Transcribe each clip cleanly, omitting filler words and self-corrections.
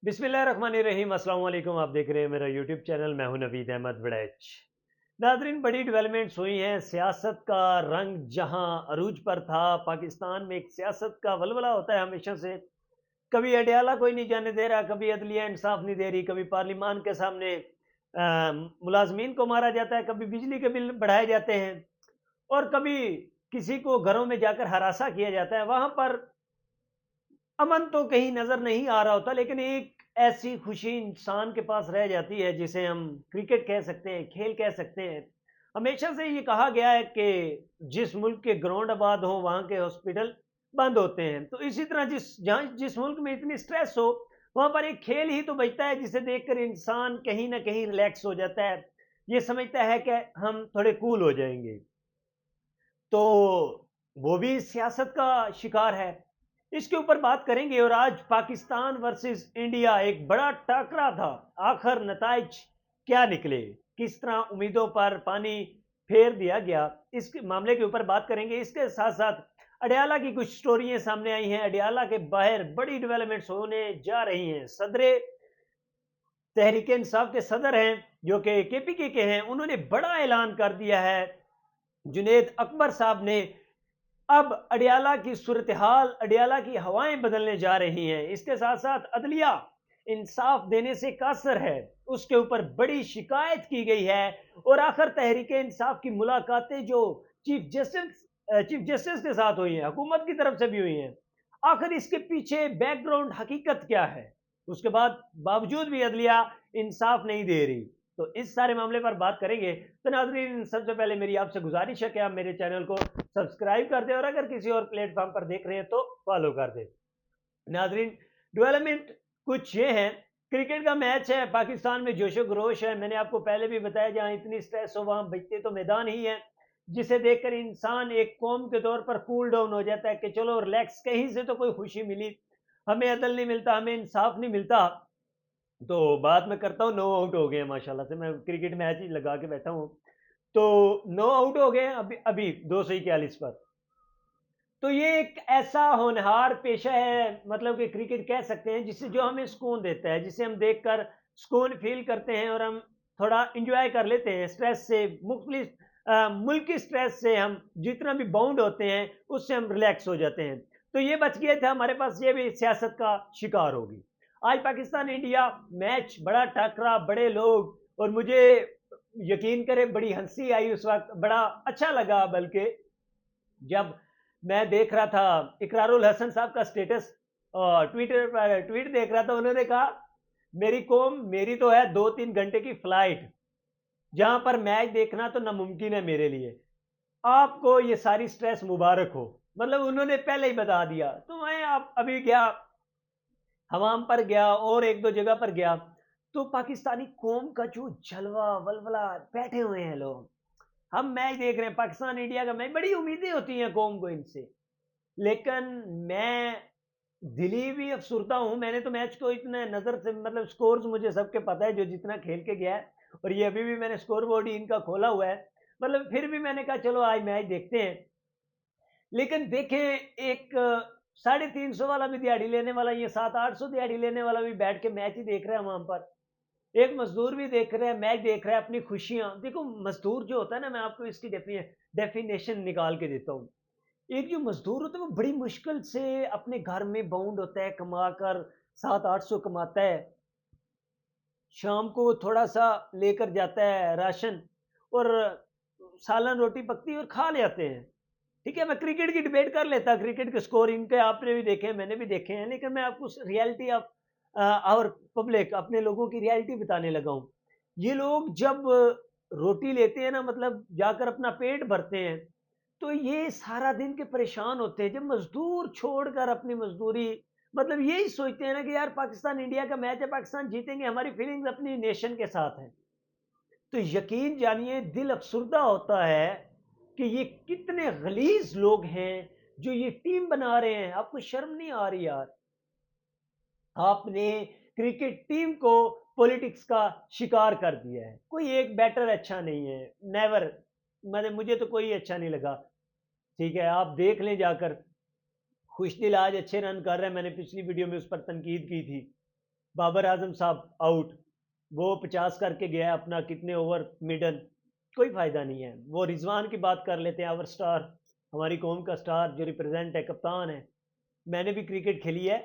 बिस्मिल्लाहिर्रहमानिर्रहीम। अस्सलाम वालेकुम। आप देख रहे हैं मेरा यूट्यूब चैनल। मैं हूं नवीद अहमद वड़ैच। नाजरीन, बड़ी डेवलपमेंट्स हुई हैं। सियासत का रंग जहां अरूज पर था, पाकिस्तान में एक सियासत का वलवला होता है हमेशा से। कभी अडियाला कोई नहीं जाने दे रहा, कभी अदलिया इंसाफ नहीं दे रही, कभी पार्लिमान के सामने मुलाजमीन को मारा जाता है, कभी बिजली के बिल बढ़ाए जाते हैं, और कभी किसी को घरों में जाकर हरासा किया जाता है। वहां पर अमन तो कहीं नजर नहीं आ रहा होता, लेकिन एक ऐसी खुशी इंसान के पास रह जाती है जिसे हम क्रिकेट कह सकते हैं, खेल कह सकते हैं। हमेशा से ये कहा गया है कि जिस मुल्क के ग्राउंड आबाद हो वहां के हॉस्पिटल बंद होते हैं। तो इसी तरह जिस मुल्क में इतनी स्ट्रेस हो, वहां पर एक खेल ही तो बचता है जिसे देखकर इंसान कहीं ना कहीं रिलैक्स हो जाता है। ये समझता है कि हम थोड़े कूल हो जाएंगे। तो वो भी सियासत का शिकार है। इसके ऊपर बात करेंगे। और आज पाकिस्तान वर्सेस इंडिया एक बड़ा टाकरा था। आखिर नताइज क्या निकले, किस तरह उम्मीदों पर पानी फेर दिया गया, इस मामले के ऊपर बात करेंगे। इसके साथ साथ अडियाला की कुछ स्टोरियां सामने आई हैं। अडियाला के बाहर बड़ी डेवलपमेंट्स होने जा रही हैं। सदरे तहरीक इंसाफ के सदर हैं, जो कि केपीके के हैं, उन्होंने बड़ा ऐलान कर दिया है। जुनेद अकबर साहब ने अब अडियाला की सूरत हाल, अडियाला की हवाएं बदलने जा रही हैं। इसके साथ साथ अदलिया इंसाफ देने से कासर है, उसके ऊपर बड़ी शिकायत की गई है। और आखिर तहरीक इंसाफ की मुलाकातें जो चीफ जस्टिस के साथ हुई हैं, हुकूमत की तरफ से भी हुई हैं, आखिर इसके पीछे बैकग्राउंड हकीकत क्या है? उसके बाद बावजूद भी अदलिया इंसाफ नहीं दे रही। तो इस सारे मामले पर बात करेंगे। तो नाजरीन, सबसे पहले मेरी आपसे गुजारिश है कि आप मेरे चैनल को सब्सक्राइब कर दें, और अगर किसी और प्लेटफॉर्म पर देख रहे हैं तो फॉलो कर दें। नाजरीन, डेवलपमेंट कुछ ये है। क्रिकेट का मैच है, पाकिस्तान में जोशो खरोश है। मैंने आपको पहले भी बताया, जहां इतनी स्ट्रेस हो वहां बचते तो मैदान ही है, जिसे देखकर इंसान एक कौम के तौर पर कूल डाउन हो जाता है कि चलो रिलैक्स, कहीं से तो कोई खुशी मिली। हमें अदल नहीं मिलता, हमें इंसाफ नहीं मिलता। तो बात मैं करता हूँ, नो आउट हो गए माशाल्लाह से। मैं क्रिकेट मैच ही लगा के बैठा हूँ। तो नो आउट हो गए अभी अभी 241 पर। तो ये एक ऐसा होनहार पेशा है, मतलब कि क्रिकेट कह सकते हैं, जिससे जो हमें सुकून देता है, जिसे हम देखकर सुकून फील करते हैं, और हम थोड़ा इंजॉय कर लेते हैं। स्ट्रेस से मुख्तलिफ मुल्क की स्ट्रेस से हम जितना भी बाउंड होते हैं, उससे हम रिलैक्स हो जाते हैं। तो ये बच गया था हमारे पास, ये भी सियासत का शिकार होगी। आज पाकिस्तान इंडिया मैच बड़ा टकरा, बड़े लोग, और मुझे यकीन करें बड़ी हंसी आई उस वक्त, बड़ा अच्छा लगा। बल्कि जब मैं देख रहा था इकरारुल हसन साहब का स्टेटस, ट्विटर पर ट्वीट देख रहा था, उन्होंने कहा मेरी कौम, मेरी तो है 2-3 घंटे की फ्लाइट, जहां पर मैच देखना तो नामुमकिन है मेरे लिए। आपको ये सारी स्ट्रेस मुबारक हो। मतलब उन्होंने पहले ही बता दिया। तो मैं आप अभी गया, हवाम पर गया, और एक दो जगह पर गया, तो पाकिस्तानी कौम का जो जलवा वलवला, बैठे हुए हैं लोग। हम मैच देख रहे हैं, पाकिस्तान इंडिया का मैच, बड़ी उम्मीदें होती हैं कौम को इनसे। लेकिन मैं दिली भी अफसुरदा हूं। मैंने तो मैच को इतना नजर से, मतलब स्कोर्स मुझे सबके पता है जो जितना खेल के गया है, और ये अभी भी मैंने स्कोर बोर्ड ही इनका खोला हुआ है। मतलब फिर भी मैंने कहा चलो आज मैच देखते हैं। लेकिन देखें, एक 350 वाला भी दिहाड़ी लेने वाला, ये 700-800 दिहाड़ी लेने वाला भी बैठ के मैच ही देख रहा है वहां पर। एक मजदूर भी देख रहा है, मैच देख रहा है, अपनी खुशियां देखो। मजदूर जो होता है ना, मैं आपको इसकी डेफिनेशन निकाल के देता हूँ। एक जो मजदूर होता है वो बड़ी मुश्किल से अपने घर में बाउंड होता है, कमा कर 700-800 कमाता है। शाम को वो थोड़ा सा लेकर जाता है राशन, और सालन रोटी पकती है और खा ले आते हैं। ठीक है, मैं क्रिकेट की डिबेट कर लेता, क्रिकेट के स्कोर इनके आपने भी देखे हैं, मैंने भी देखे हैं, लेकिन मैं आपको रियलिटी ऑफ और पब्लिक, अपने लोगों की रियलिटी बताने लगा हूँ। ये लोग जब रोटी लेते हैं ना, मतलब जाकर अपना पेट भरते हैं, तो ये सारा दिन के परेशान होते हैं। जब मजदूर छोड़कर अपनी मजदूरी, मतलब यही सोचते हैं ना कि यार पाकिस्तान इंडिया का मैच है, पाकिस्तान जीतेंगे, हमारी फीलिंग्स अपनी नेशन के साथ है। तो यकीन जानिए दिल अफसुर्दा होता है कि ये कितने गलीज लोग हैं जो ये टीम बना रहे हैं। आपको शर्म नहीं आ रही यार? आपने क्रिकेट टीम को पॉलिटिक्स का शिकार कर दिया है। कोई एक बैटर अच्छा नहीं है, नेवर। मतलब मुझे तो कोई अच्छा नहीं लगा। ठीक है, आप देख लें जाकर। खुशदिल आज अच्छे रन कर रहे हैं, मैंने पिछली वीडियो में उस पर तनकीद की थी। बाबर आजम साहब आउट, वो 50 करके गया अपना, कितने ओवर मिडन, कोई फायदा नहीं है। वो रिजवान की बात कर लेते हैं, आवर स्टार, हमारी कौम का स्टार जो रिप्रेजेंट है, कप्तान है। मैंने भी क्रिकेट खेली है,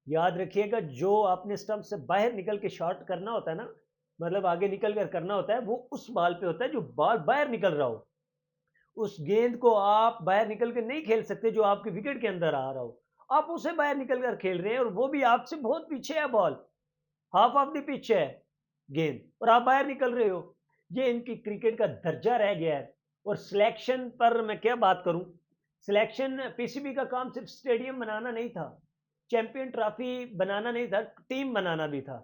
याद रखिएगा, जो आपने स्टंप से बाहर निकल के शॉट करना होता है ना, मतलब आगे निकल कर करना होता है, वो उस बॉल पे होता है जो बॉल बाहर निकल रहा हो। उस गेंद को आप बाहर निकल कर नहीं खेल सकते जो आपके विकेट के अंदर आ रहा हो, आप उसे बाहर निकल कर खेल रहे हैं, और वो भी आपसे बहुत पीछे है ball, half of the pitch है गेंद, और आप बाहर निकल रहे हो। ये इनकी क्रिकेट का दर्जा रह गया है। और सिलेक्शन पर मैं क्या बात करूं, सिलेक्शन पीसीबी का काम सिर्फ स्टेडियम बनाना नहीं था, चैंपियन ट्रॉफी बनाना नहीं था, टीम बनाना भी था।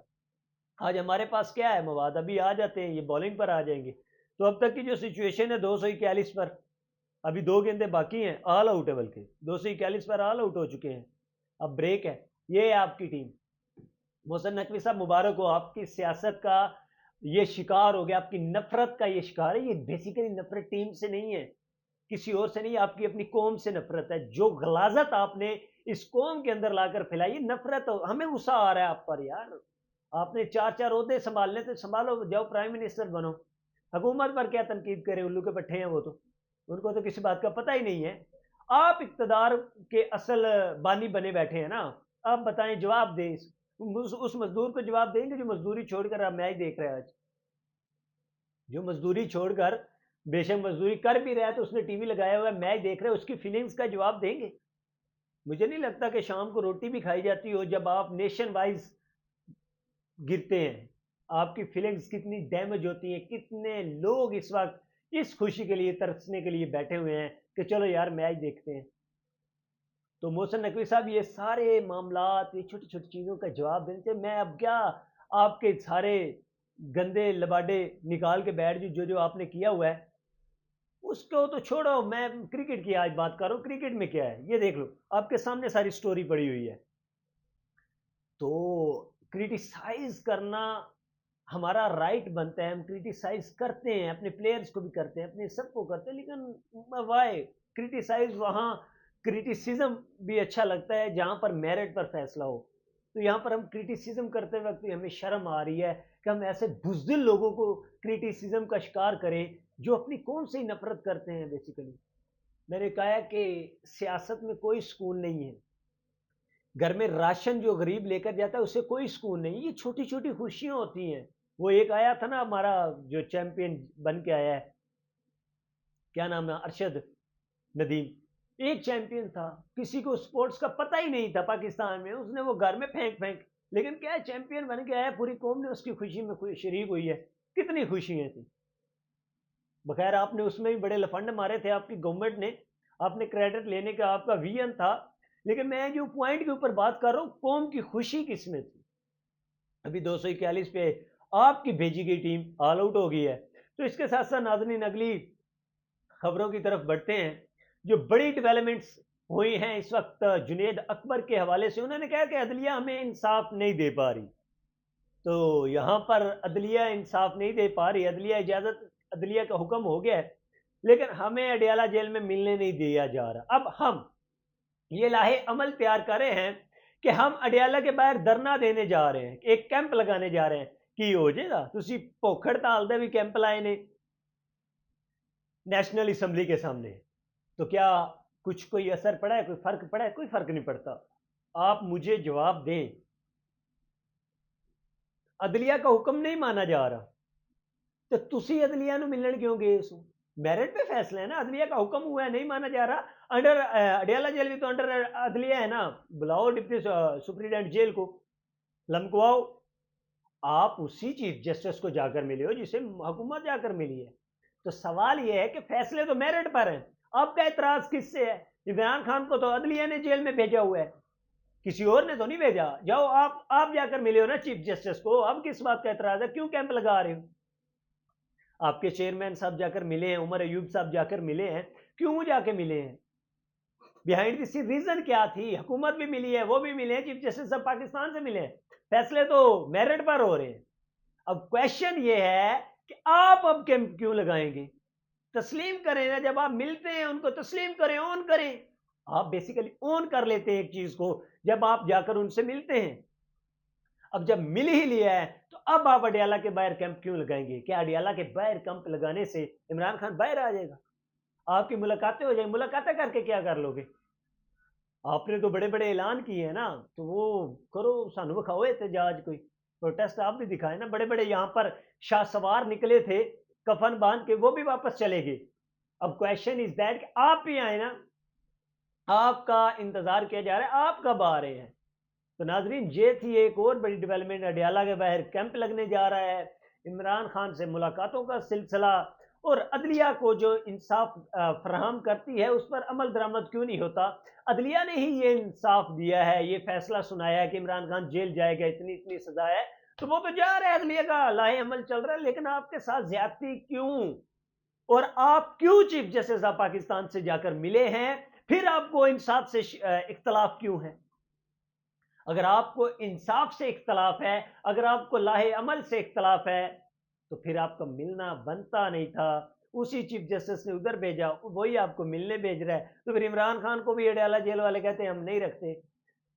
आज हमारे पास क्या है मवाद, अभी आ जाते हैं, ये बॉलिंग पर आ जाएंगे। तो अब तक की जो सिचुएशन है 241 पर, अभी 2 गेंदें बाकी हैं, ऑल आउट है, बल्कि 241 पर ऑल आउट हो चुके हैं, अब ब्रेक है। ये है आपकी टीम। मोहसिन नकवी साहब, मुबारक हो, आपकी सियासत का ये शिकार हो गया, आपकी नफरत का ये शिकार है। ये बेसिकली नफरत टीम से नहीं है, किसी और से नहीं, आपकी अपनी कौम से नफरत है। जो गलाजत आपने इस कौम के अंदर लाकर फैलाई, नफरत हो, हमें गुस्सा आ रहा है आप पर यार। आपने 4 4 ओहदे संभालने थे, संभालो, जाओ प्राइम मिनिस्टर बनो। हुकूमत पर क्या तनकीद करें, उल्लू के पट्टे हैं वो तो, उनको तो किसी बात का पता ही नहीं है। आप इक्तदार के असल बानी बने बैठे हैं ना। आप बताएं, जवाब दें उस मजदूर को जवाब देंगे जो मजदूरी छोड़कर आप मैच देख रहे हैं आज, जो मजदूरी छोड़कर, बेशक मजदूरी कर भी रहा है तो उसने टीवी लगाया हुआ है, मैच देख रहे हैं, उसकी फीलिंग्स का जवाब देंगे। मुझे नहीं लगता कि शाम को रोटी भी खाई जाती हो जब आप नेशन वाइज गिरते हैं। आपकी फीलिंग्स कितनी डैमेज होती हैं, कितने लोग इस वक्त इस खुशी के लिए तरसने के लिए बैठे हुए हैं कि चलो यार मैच देखते हैं। तो मोहसिन नकवी साहब, ये सारे मामलात, ये छोटी छोटी चीज़ों का जवाब देने से मैं अब क्या आपके सारे गंदे लबाडे निकाल के बैठ जो जो आपने किया हुआ है उसको तो छोड़ो। मैं क्रिकेट की आज बात कर रहा हूँ, क्रिकेट में क्या है ये देख लो, आपके सामने सारी स्टोरी पड़ी हुई है। तो क्रिटिसाइज करना हमारा राइट बनता है, हम क्रिटिसाइज करते हैं, अपने प्लेयर्स को भी करते हैं, अपने सबको करते हैं, लेकिन वाई क्रिटिसाइज, वहाँ क्रिटिसिज्म भी अच्छा लगता है जहाँ पर मेरिट पर फैसला हो। तो यहाँ पर हम क्रिटिसिज्म करते वक्त हमें शर्म आ रही है कि हम ऐसे बुज़दिल लोगों को क्रिटिसिज्म का शिकार करें जो अपनी कौम से ही नफरत करते हैं बेसिकली। मैंने कहा कि सियासत में कोई सुकून नहीं है, घर में राशन जो गरीब लेकर जाता है उससे कोई सुकून नहीं, ये छोटी छोटी खुशियां होती हैं। वो एक आया था ना हमारा जो चैंपियन बन के आया है, क्या नाम है, अरशद नदीम, एक चैंपियन था, किसी को स्पोर्ट्स का पता ही नहीं था पाकिस्तान में, उसने वो घर में फेंक फेंक, लेकिन क्या है, चैंपियन बन के आया, पूरी कौम ने उसकी खुशी में शरीक हुई है। कितनी खुशियां थी। बखैर आपने उसमें भी बड़े लफंड मारे थे आपकी गवर्नमेंट ने, आपने क्रेडिट लेने का आपका विजन था, लेकिन मैं जो पॉइंट के ऊपर बात कर रहा हूँ, कौम की खुशी किसमें थी। अभी 241 पे आपकी भेजी गई टीम ऑल आउट हो गई है। तो इसके साथ साथ नाज़रीन, अगली खबरों की तरफ बढ़ते हैं। जो बड़ी डेवलपमेंट्स हुई हैं इस वक्त जुनेद अकबर के हवाले से, उन्होंने कहा कि अदलिया हमें इंसाफ नहीं दे पा रही। तो यहाँ पर अदलिया इंसाफ नहीं दे पा रही, अदलिया इजाज़त, अदलिया का हुक्म हो गया है, लेकिन हमें अडियाला जेल में मिलने नहीं दिया जा रहा। अब हम ये लाहे अमल तैयार कर रहे हैं कि हम अडियाला के बाहर धरना देने जा रहे हैं, एक कैंप लगाने जा रहे हैं। की हो जाएगा, तुसी भुख हड़ताल दे भी कैंप लाए ने नेशनल असम्बली के सामने, तो क्या कुछ कोई असर पड़ा है, कोई फर्क पड़ा है? कोई फर्क नहीं पड़ता। आप मुझे जवाब दें, अदलिया का हुक्म नहीं माना जा रहा, तो तुसी अदलिया ਨੂੰ ਮਿਲਣ क्यों गए उसको? मेरिट पे फैसला है ना, अदलिया का हुक्म हुआ है, नहीं माना जा रहा। अंडर अडियाला जेल भी तो अंडर अदलिया है ना, बुलाओ डिप्टी सुप्रीडेंट जेल को, लमकवाओ। आप उसी चीफ जस्टिस को जाकर मिले हो जिसे हुकूमत जाकर मिली है। तो सवाल यह है कि फैसले तो मेरिट पर हैं, आपका एतराज किससे है? इमरान खान को तो अदलिया ने जेल में भेजा हुआ है, किसी और ने तो नहीं भेजा। जाओ आप जाकर मिले हो ना चीफ जस्टिस को, अब किस बात का एतराज है, क्यों कैंप लगा रहे हो? आपके चेयरमैन साहब जाकर मिले हैं, उमर अयूब साहब जाकर मिले हैं, क्यों जाके मिले हैं? बिहाइंड दिस रीजन क्या थी? हुकूमत भी मिली है, वो भी मिले हैं, चीफ जस्टिस साहब पाकिस्तान से मिले हैं, फैसले तो मेरिट पर हो रहे हैं। अब क्वेश्चन ये है कि आप अब कैंप क्यों लगाएंगे? तस्लीम करें ना, जब आप मिलते हैं उनको तस्लीम करें, ऑन करें। आप बेसिकली ऑन कर लेते हैं एक चीज को जब आप जाकर उनसे मिलते हैं। अब जब मिल ही लिया है तो अब आप अडियाला के बाहर कैंप क्यों लगाएंगे? क्या अडियाला के बाहर कैंप लगाने से इमरान खान बाहर आ जाएगा? आपकी मुलाकातें हो जाएंगी, मुलाकातें करके क्या कर लोगे? आपने तो बड़े बड़े ऐलान किए हैं ना, तो वो करो, सानू विखाओ एहतजाज, कोई प्रोटेस्ट आप भी दिखाए ना। बड़े बड़े यहाँ पर शाह सवार निकले थे कफन बांध के, वो भी वापस चले गए। अब क्वेश्चन इज दैट कि आप भी आए ना, आपका इंतजार किया जा रहा है, आप कब आ रहे हैं? तो नाजरीन, ये थी एक और बड़ी डेवलपमेंट। अडियाला के बाहर कैंप लगने जा रहा है, इमरान खान से मुलाकातों का सिलसिला, और अदलिया को जो इंसाफ फराहम करती है उस पर अमल दरामद क्यों नहीं होता? अदलिया ने ही ये इंसाफ दिया है, ये फैसला सुनाया है कि इमरान खान जेल जाएगा, इतनी इतनी सजा है, तो वो तो जा रहा है, अदलिया का लाहे अमल चल रहा है, लेकिन आपके साथ ज्यादती क्यों? और आप क्यों चीफ जस्टिस ऑफ पाकिस्तान से जाकर मिले हैं? फिर आपको इंसाफ से इख्तलाफ क्यों है? अगर आपको इंसाफ से इख्तलाफ है, अगर आपको लाहे अमल से इख्तलाफ है, तो फिर आपका मिलना बनता नहीं था। उसी चीफ जस्टिस ने उधर भेजा, वही आपको मिलने भेज रहा है, तो फिर इमरान खान को भी अडयाला जेल वाले कहते हैं हम नहीं रखते।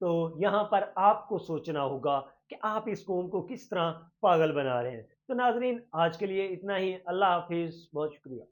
तो यहां पर आपको सोचना होगा कि आप इस कौम को किस तरह पागल बना रहे हैं। तो नाजरीन, आज के लिए इतना ही। अल्लाह हाफिज, बहुत शुक्रिया।